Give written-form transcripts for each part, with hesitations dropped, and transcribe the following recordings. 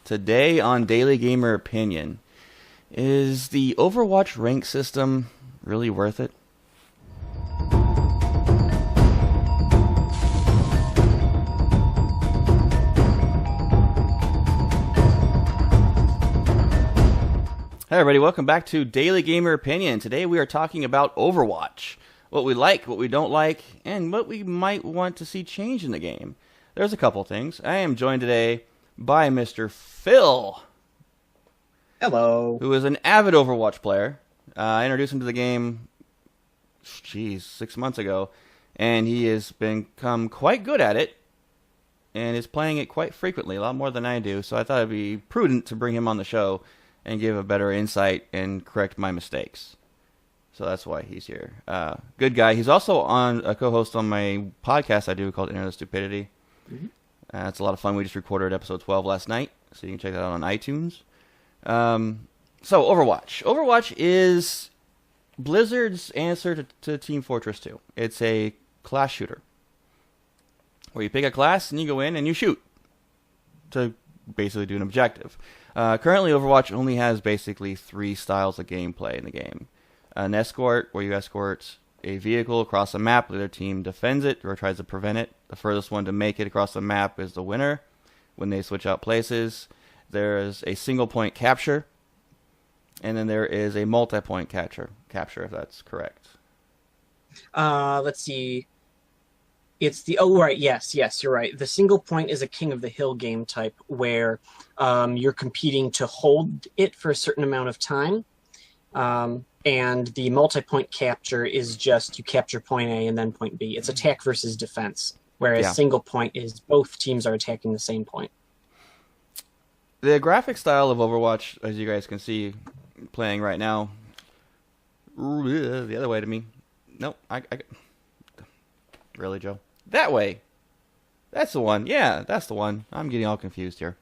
Today on Daily Gamer Opinion, is the Overwatch rank system really worth it? Hey everybody, welcome back to Daily Gamer Opinion. Today we are talking about Overwatch. What we like, what we don't like, and what we might want to see change in the game. There's a couple things. I am joined today by Mr. Phil. Hello. Who is an avid Overwatch player. I introduced him to the game, 6 months ago, and he has become quite good at it, and is playing it quite frequently, a lot more than I do, so I thought it'd be prudent to bring him on the show and give a better insight and correct my mistakes. So that's why he's here. Good guy. He's also on a co-host on my podcast I do called Internet Stupidity. Mm-hmm. It's a lot of fun. We just recorded episode 12 last night, so you can check that out on iTunes. So Overwatch. Overwatch is Blizzard's answer to Team Fortress 2. It's a class shooter, where you pick a class and you go in and you shoot to basically do an objective. Currently, Overwatch only has basically 3 styles of gameplay in the game. An escort, where you escort a vehicle across a map. The other team defends it or tries to prevent it. The furthest one to make it across the map is the winner when they switch out places. There is a single point capture, and then there is a multi-point capture, if that's correct. Let's see. It's the yes, you're right. The single point is a King of the Hill game type where you're competing to hold it for a certain amount of time. And the multi-point capture is just you capture point A and then point B. It's attack versus defense, whereas single point is both teams are attacking the same point. The graphic style of Overwatch, as you guys can see playing right now, the other way to me. Nope, I really, Joe? That way. That's the one. Yeah, that's the one. I'm getting all confused here.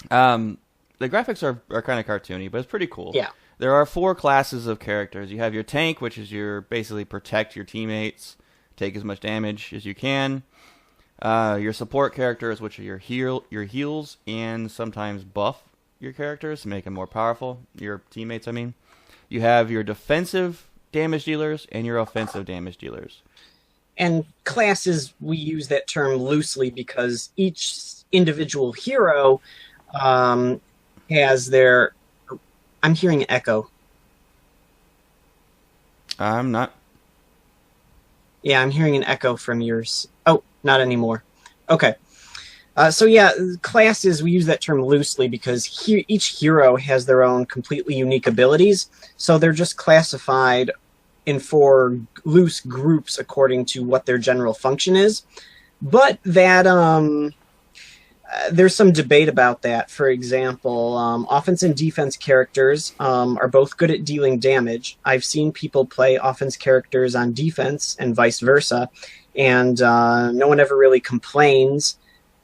The graphics are kind of cartoony, but it's pretty cool. Yeah. There are 4 classes of characters. You have your tank, which is your basically protect your teammates, take as much damage as you can. Your support characters, which are your heals, and sometimes buff your characters to make them more powerful. Your teammates, I mean. You have your defensive damage dealers and your offensive damage dealers. And classes, we use that term loosely because each individual hero has their... I'm hearing an echo. I'm not. Yeah, I'm hearing an echo from yours. Oh, not anymore. Okay. Classes, we use that term loosely because each hero has their own completely unique abilities. So they're just classified in 4 loose groups according to what their general function is. But that... there's some debate about that. For example, offense and defense characters are both good at dealing damage. I've seen people play offense characters on defense and vice versa, and no one ever really complains.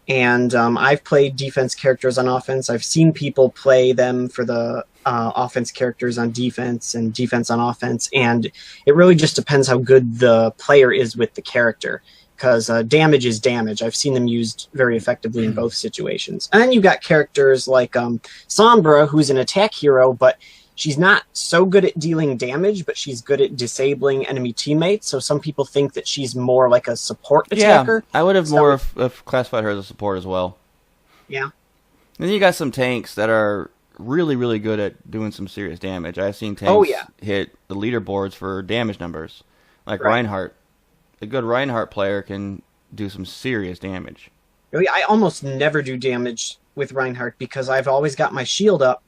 And I've played defense characters on offense. I've seen people play them for the offense characters on defense and defense on offense, and it really just depends how good the player is with the character. Because damage is damage. I've seen them used very effectively in both situations. And then you've got characters like Sombra, who's an attack hero, but she's not so good at dealing damage, but she's good at disabling enemy teammates. So some people think that she's more like a support attacker. Yeah, I would have more classified her as a support as well. Yeah. And then you got some tanks that are really, really good at doing some serious damage. I've seen tanks hit the leaderboards for damage numbers, like Reinhart. A good Reinhart player can do some serious damage. I almost never do damage with Reinhart because I've always got my shield up,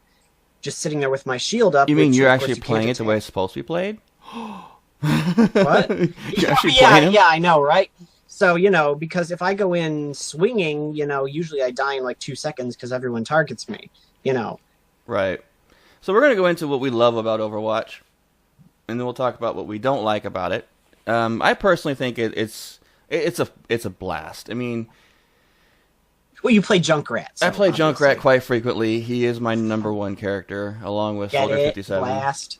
just sitting there with my shield up. You mean you're actually playing it the way it's supposed to be played? What? You're actually playing him? Yeah, I know, right? So, because if I go in swinging, usually I die in like 2 seconds because everyone targets me, Right. So we're going to go into what we love about Overwatch, and then we'll talk about what we don't like about it. I personally think it's a blast. I mean, well, you play Junkrat. So I play Junkrat quite frequently. He is my number 1 character, along with Soldier 57. Blast.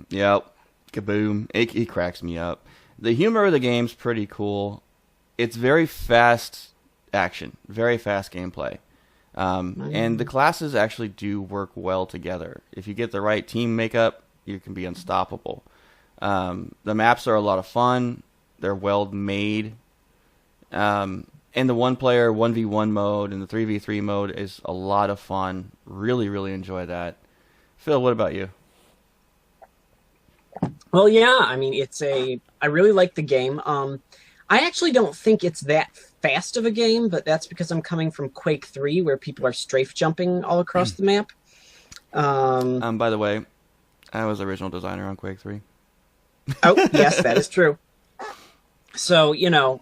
Yep, kaboom! He cracks me up. The humor of the game's pretty cool. It's very fast action, very fast gameplay. And the classes actually do work well together. If you get the right team makeup, you can be unstoppable. The maps are a lot of fun. They're well made. And the one-player 1v1 mode and the 3v3 mode is a lot of fun. Really, really enjoy that. Phil, what about you? Well, yeah, I mean, I really like the game. I actually don't think it's that fast of a game, but that's because I'm coming from Quake 3, where people are strafe jumping all across the map. By the way, I was the original designer on Quake 3. Oh, yes, that is true. So,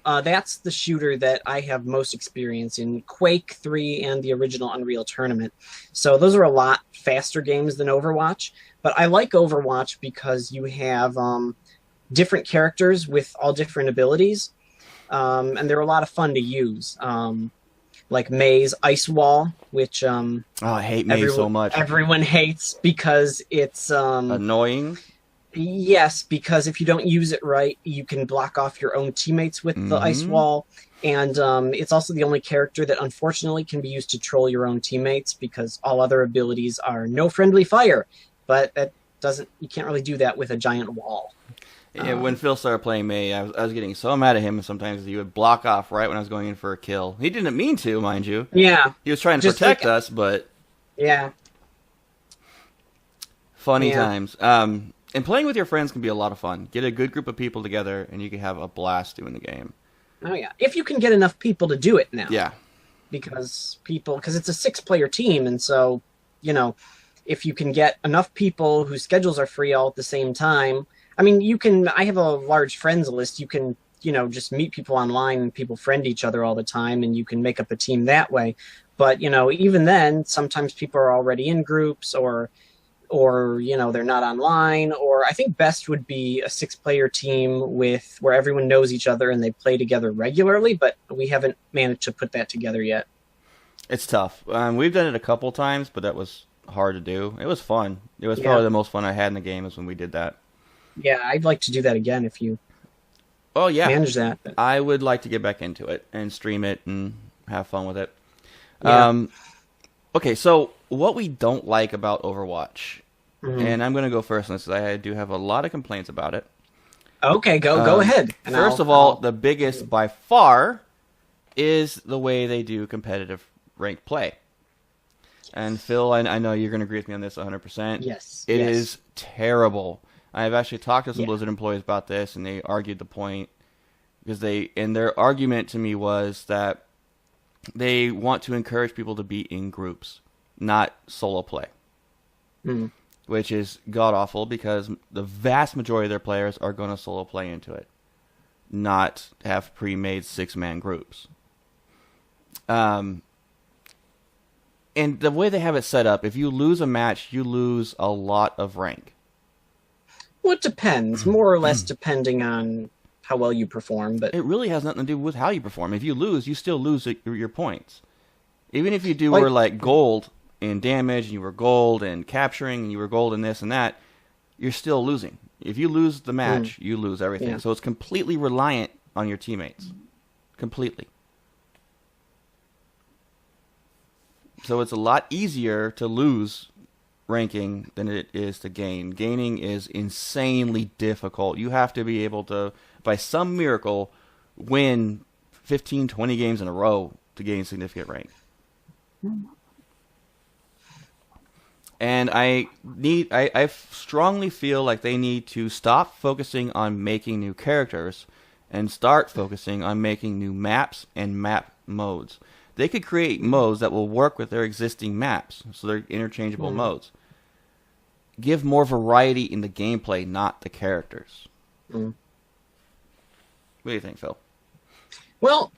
that's the shooter that I have most experience in, Quake 3 and the original Unreal Tournament. So those are a lot faster games than Overwatch. But I like Overwatch because you have different characters with all different abilities. And they're a lot of fun to use. Like May's Ice Wall, which I hate May so much. Everyone hates because it's annoying. Yes, because if you don't use it right, you can block off your own teammates with the ice wall. And it's also the only character that unfortunately can be used to troll your own teammates, because all other abilities are no friendly fire. But you can't really do that with a giant wall. Yeah, when Phil started playing May, I was getting so mad at him, and sometimes he would block off right when I was going in for a kill. He didn't mean to, mind you. Yeah. He was trying to protect us, but... Yeah. Funny times. And playing with your friends can be a lot of fun. Get a good group of people together, and you can have a blast doing the game. Oh, yeah. If you can get enough people to do it now. Yeah. Because it's a 6-player team, and so, if you can get enough people whose schedules are free all at the same time... I mean, I have a large friends list. You can, just meet people online, and people friend each other all the time, and you can make up a team that way. But, even then, sometimes people are already in groups, or they're not online, or I think best would be a 6-player team where everyone knows each other and they play together regularly, but we haven't managed to put that together yet. It's tough. We've done it a couple times, but that was hard to do. It was fun. It was probably the most fun I had in the game is when we did that. Yeah, I'd like to do that again if you manage that. I would like to get back into it and stream it and have fun with it. Yeah. Okay, so what we don't like about Overwatch, and I'm going to go first on this, because I do have a lot of complaints about it. Okay, go ahead. And first of all, the biggest by far is the way they do competitive ranked play. And Phil, I know you're going to agree with me on this 100%. Yes. It is terrible. I've actually talked to some Blizzard employees about this, and they argued the point, because their argument to me was that they want to encourage people to be in groups, not solo play, which is god-awful, because the vast majority of their players are going to solo play into it, not have pre-made 6-man groups. And the way they have it set up, if you lose a match, you lose a lot of rank. Well, it depends, more or less depending on how well you perform. But it really has nothing to do with how you perform. If you lose, you still lose your points. Even if you were like gold in damage, and you were gold in capturing, and you were gold in this and that, you're still losing. If you lose the match, you lose everything. Yeah. So it's completely reliant on your teammates. Completely. So it's a lot easier to lose ranking than it is to gain. Gaining is insanely difficult. You have to be able to, by some miracle, win 15, 20 games in a row to gain significant rank. And I strongly feel like they need to stop focusing on making new characters and start focusing on making new maps and map modes. They could create modes that will work with their existing maps, so they're interchangeable modes. Give more variety in the gameplay, not the characters. What do you think, Phil? Well,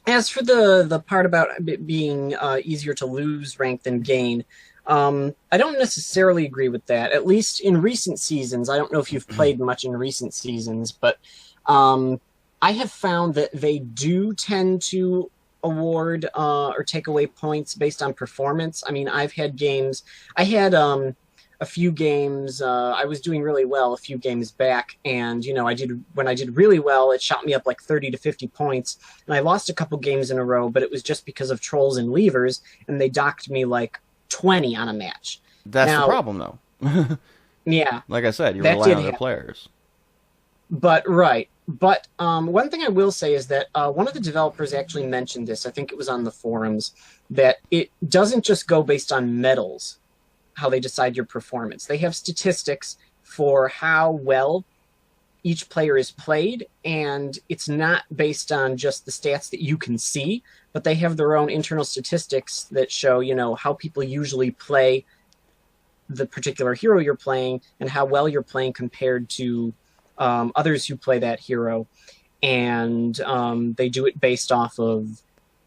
as for the part about it being easier to lose rank than gain, I don't necessarily agree with that. At least in recent seasons, I don't know if you've played much in recent seasons, but I have found that they do tend to award or take away points based on performance. I mean, I've had games. I had a few games. I was doing really well a few games back, and when I did really well, it shot me up like 30 to 50 points. And I lost a couple games in a row, but it was just because of trolls and leavers, and they docked me like 20 on a match. That's the Now, problem, though. yeah, Like I said, you that rely did on other happen. players. But one thing I will say is that one of the developers actually mentioned this. I think it was on the forums that it doesn't just go based on medals, how they decide your performance. They have statistics for how well each player is played, and it's not based on just the stats that you can see, but they have their own internal statistics that show, how people usually play the particular hero you're playing and how well you're playing compared to others who play that hero. And they do it based off of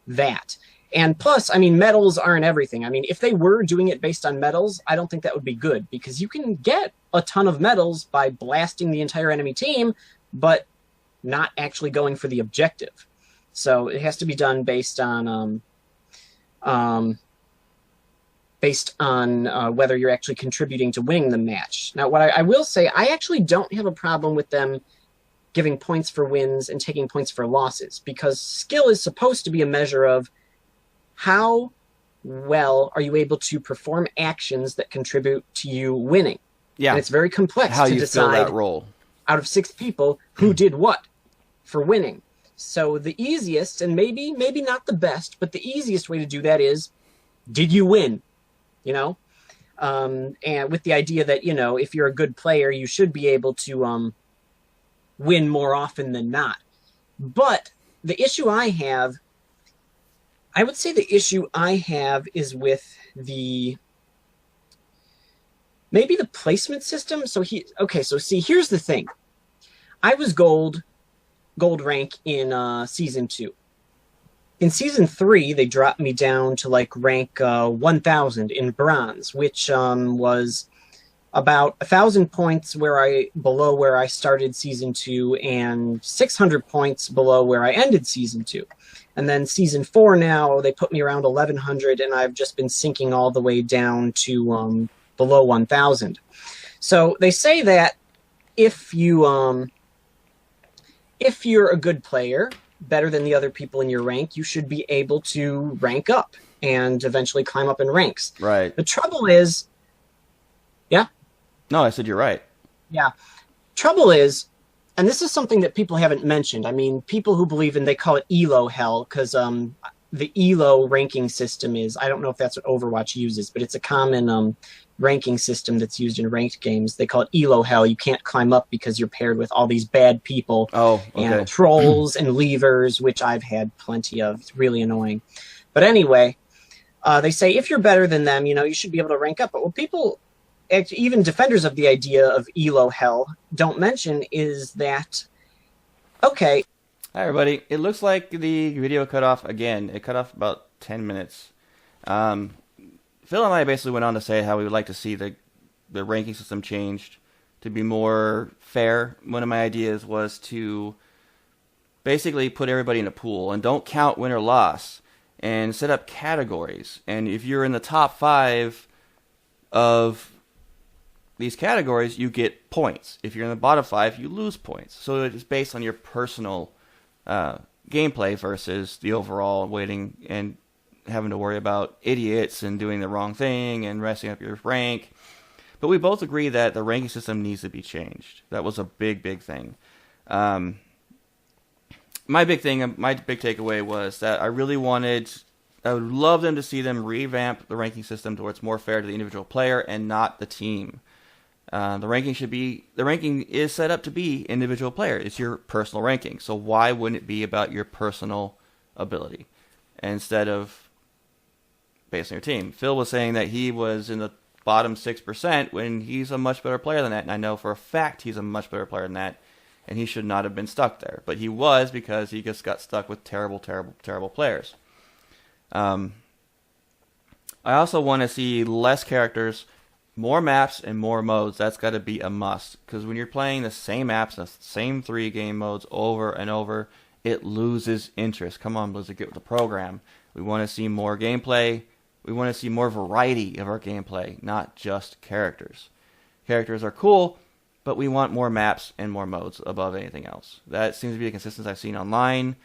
that. And plus, I mean, medals aren't everything. I mean, if they were doing it based on medals, I don't think that would be good, because you can get a ton of medals by blasting the entire enemy team, but not actually going for the objective. So it has to be done based on whether you're actually contributing to winning the match. Now, what I will say, I actually don't have a problem with them giving points for wins and taking points for losses, because skill is supposed to be a measure of how well are you able to perform actions that contribute to you winning. Yeah. And it's very complex How to you fill decide that role. out of 6 people who did what for winning. So the easiest, and maybe not the best, but the easiest way to do that is, did you win? And with the idea that, if you're a good player, you should be able to win more often than not. But the issue I would say the issue I have is with maybe the placement system. So here's the thing. I was gold rank in season 2. In season 3, they dropped me down to like rank 1,000 in bronze, which was about 1,000 points below where I started season 2, and 600 points below where I ended season 2. And then season 4 now, they put me around 1,100, and I've just been sinking all the way down to below 1,000. So they say that if you're a good player, better than the other people in your rank, you should be able to rank up and eventually climb up in ranks. Right. The trouble is, yeah? No, I said you're right. Yeah. Trouble is, and this is something that people haven't mentioned. I mean, people who believe in, they call it ELO hell, because the ELO ranking system is, I don't know if that's what Overwatch uses, but it's a common ranking system that's used in ranked games. They call it ELO hell. You can't climb up because you're paired with all these bad people. Oh, okay. And trolls and leavers, which I've had plenty of. It's really annoying. But anyway, they say if you're better than them, you should be able to rank up. But what people, even defenders of the idea of ELO hell, don't mention is that, okay. Hi, everybody. It looks like the video cut off again. It cut off about 10 minutes. Phil and I basically went on to say how we would like to see the ranking system changed to be more fair. One of my ideas was to basically put everybody in a pool and don't count win or loss, and set up categories. And if you're in the top 5 of these categories, you get points. If you're in the bottom 5, you lose points. So it's based on your personal gameplay versus the overall weighting and having to worry about idiots and doing the wrong thing and messing up your rank. But we both agree that the ranking system needs to be changed. That was a big thing. My big takeaway was that I would love them to see them revamp the ranking system to where it's more fair to the individual player and not the team. The ranking is set up to be individual player. It's your personal ranking. So why wouldn't it be about your personal ability instead of based on your team? Phil was saying that he was in the bottom 6% when he's a much better player than that. And I know for a fact he's a much better player than that. And he should not have been stuck there. But he was, because he just got stuck with terrible players. I also want to see less characters, more maps, and more modes. That's got to be a must. Because when you're playing the same maps, the same 3 game modes over and over, it loses interest. Come on, Blizzard, get with the program. We want to see more gameplay, We want to see more variety of our gameplay, not just characters. Characters are cool, but we want more maps and more modes above anything else. That seems to be the consistency I've seen online,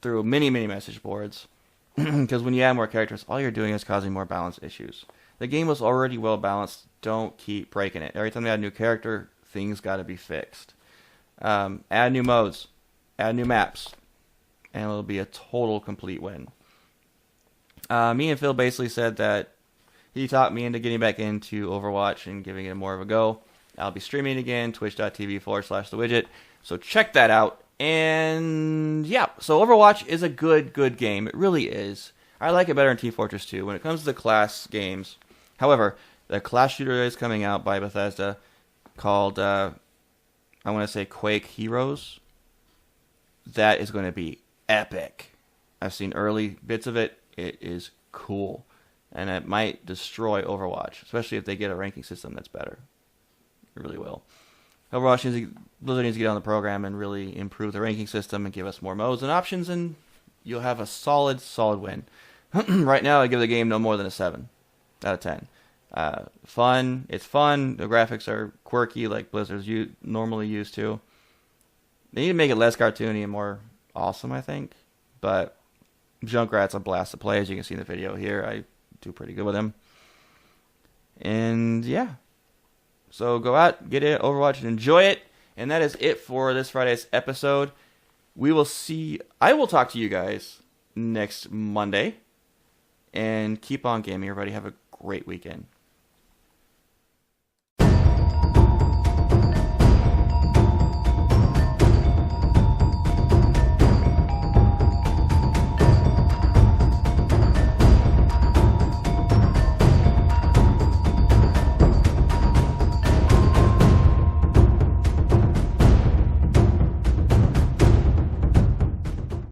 through many, many message boards. Because when you add more characters, all you're doing is causing more balance issues. The game was already well balanced. Don't keep breaking it. Every time they add a new character, things got to be fixed. Add new modes, add new maps, and it'll be a total complete win. Me and Phil basically said that he talked me into getting back into Overwatch and giving it more of a go. I'll be streaming again, twitch.tv/thewidget. So check that out. And yeah, so Overwatch is a good game. It really is. I like it better than Team Fortress 2 when it comes to the class games. However, the class shooter is coming out by Bethesda called, I want to say Quake Heroes. That is going to be epic. I've seen early bits of it. It is cool. And it might destroy Overwatch, especially if they get a ranking system that's better. It really will. Blizzard needs to get on the program and really improve the ranking system and give us more modes and options, and you'll have a solid win. Right now, I give the game no more than a 7 out of 10. Fun. It's fun. The graphics are quirky like Blizzard's normally used to. They need to make it less cartoony and more awesome, I think. But Junkrat's a blast to play, as you can see in the video here. I do pretty good with him. And yeah. So go out, get it, Overwatch, and enjoy it. And that is it for this Friday's episode. I will talk to you guys next Monday. And keep on gaming, everybody. Have a great weekend.